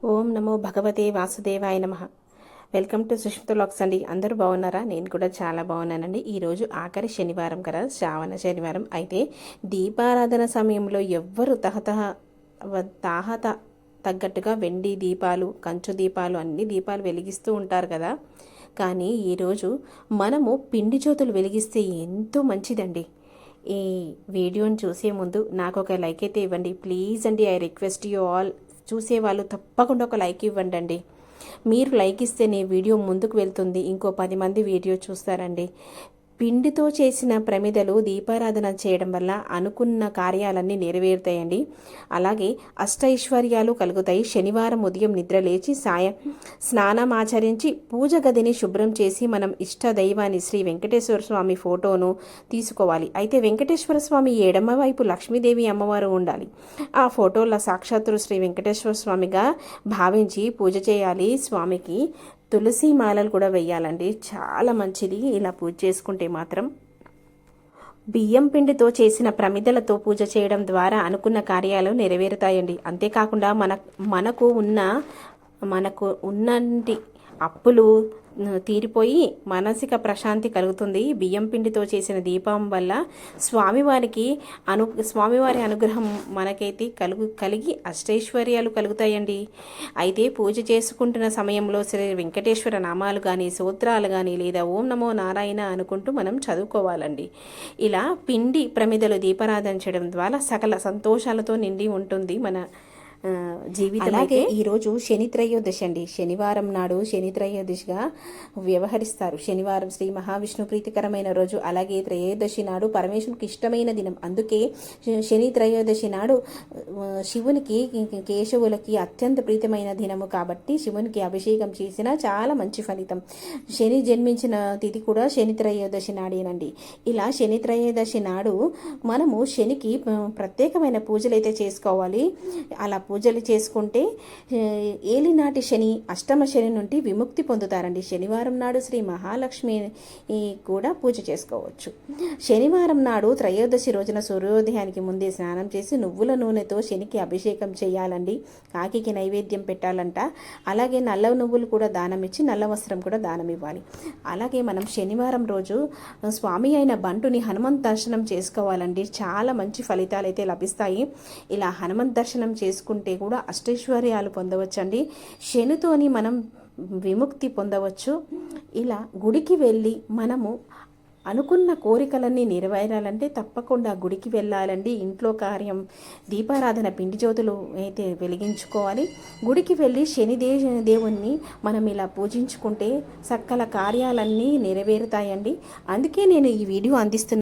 ఓం నమో భగవతే వాసుదేవాయ నమ. వెల్కమ్ టు సుష్మిత వ్లాగ్స్ అండి. అందరూ బాగున్నారా? నేను కూడా చాలా బాగున్నానండి. ఈరోజు ఆఖరి శనివారం కదా, శ్రావణ శనివారం. అయితే దీపారాధన సమయంలో ఎవ్వరు తాహత తగ్గట్టుగా వెండి దీపాలు, కంచు దీపాలు, అన్ని దీపాలు వెలిగిస్తూ ఉంటారు కదా. కానీ ఈరోజు మనము పిండి జ్యోతులు వెలిగిస్తే ఎంతో మంచిదండి. ఈ వీడియోని చూసే ముందు నాకు ఒక లైక్ అయితే ఇవ్వండి ప్లీజ్ అండి. I request you all. చూసేవాళ్ళు తప్పకుండా ఒక లైక్ ఇవ్వండి అండి. మీరు లైక్ ఇస్తేనే వీడియో ముందుకు వెళ్తుంది, ఇంకో 10 మంది వీడియో చూస్తారండి. పిండితో చేసిన ప్రమిదలు దీపారాధన చేయడం వల్ల అనుకున్న కార్యాలన్నీ నెరవేరుతాయండి. అలాగే అష్టైశ్వర్యాలు కలుగుతాయి. శనివారం ఉదయం నిద్ర లేచి స్నానం ఆచరించి పూజ గదిని శుభ్రం చేసి మనం ఇష్ట దైవాన్ని శ్రీ వెంకటేశ్వర స్వామి ఫోటోను తీసుకోవాలి. అయితే వెంకటేశ్వర స్వామి ఎడమ వైపు లక్ష్మీదేవి అమ్మవారు ఉండాలి. ఆ ఫోటోలో సాక్షాత్తు శ్రీ వెంకటేశ్వర స్వామిగా భావించి పూజ చేయాలి. స్వామికి తులసి మాలలు కూడా వేయాలండి, చాలా మంచిది. ఇలా పూజ చేసుకుంటే మాత్రం బియ్యం పిండితో చేసిన ప్రమిదలతో పూజ చేయడం ద్వారా అనుకున్న కార్యాలు నెరవేరుతాయండి. అంతేకాకుండా మనకు ఉన్నంటి అప్పులు తీరిపోయి మానసిక ప్రశాంతి కలుగుతుంది. బియ్యం పిండితో చేసిన దీపం వల్ల స్వామివారి అనుగ్రహం మనకైతే కలిగి అష్టైశ్వర్యాలు కలుగుతాయండి. అయితే పూజ చేసుకుంటున్న సమయంలో శ్రీ వెంకటేశ్వర నామాలు కానీ, స్తోత్రాలు కానీ, లేదా ఓం నమో నారాయణ అనుకుంటూ మనం చదువుకోవాలండి. ఇలా పిండి ప్రమిదలు దీపారాధన చేయడం ద్వారా సకల సంతోషాలతో నిండి ఉంటుంది మన జీవితం. అలాగే ఈరోజు శని త్రయోదశి అండి. శనివారం నాడు శని త్రయోదశిగా వ్యవహరిస్తారు. శనివారం శ్రీ మహావిష్ణు ప్రీతికరమైన రోజు. అలాగే త్రయోదశి నాడు పరమేశ్వరునికి ఇష్టమైన దినం. అందుకే శని త్రయోదశి నాడు శివునికి, కేశవులకి అత్యంత ప్రీతమైన దినము కాబట్టి శివునికి అభిషేకం చేసినా చాలా మంచి ఫలితం. శని జన్మించిన తిథి కూడా శని త్రయోదశి నాడేనండి. ఇలా శని త్రయోదశి నాడు మనము శనికి ప్రత్యేకమైన పూజలు అయితే చేసుకోవాలి. అలా పూజలు చేసుకుంటే ఏలినాటి శని, అష్టమ శని నుండి విముక్తి పొందుతారండి. శనివారం నాడు శ్రీ మహాలక్ష్మి కూడా పూజ చేసుకోవచ్చు. శనివారం నాడు త్రయోదశి రోజున సూర్యోదయానికి ముందే స్నానం చేసి నువ్వుల నూనెతో శనికి అభిషేకం చేయాలండి. కాకికి నైవేద్యం పెట్టాలంట. అలాగే నల్ల నువ్వులు కూడా దానం ఇచ్చి నల్ల వస్త్రం కూడా దానం ఇవ్వాలి. అలాగే మనం శనివారం రోజు స్వామి అయిన బంటుని హనుమంత్ దర్శనం చేసుకోవాలండి. చాలా మంచి ఫలితాలు అయితే లభిస్తాయి. ఇలా హనుమంత్ దర్శనం చేసుకుంటే కూడా అష్టైశ్వర్యాలు పొందవచ్చండి. శనితోని మనం విముక్తి పొందవచ్చు. ఇలా గుడికి వెళ్ళి మనము అనుకున్న కోరికలన్నీ నెరవేరాలంటే తప్పకుండా గుడికి వెళ్ళాలండి. ఇంట్లో కార్యం దీపారాధన పిండి జ్యోతులు అయితే వెలిగించుకోవాలి. గుడికి వెళ్ళి శని దేవుణ్ణి మనం ఇలా పూజించుకుంటే సకల కార్యాలన్నీ నెరవేరుతాయండి. అందుకే నేను ఈ వీడియో అందిస్తున్నాను.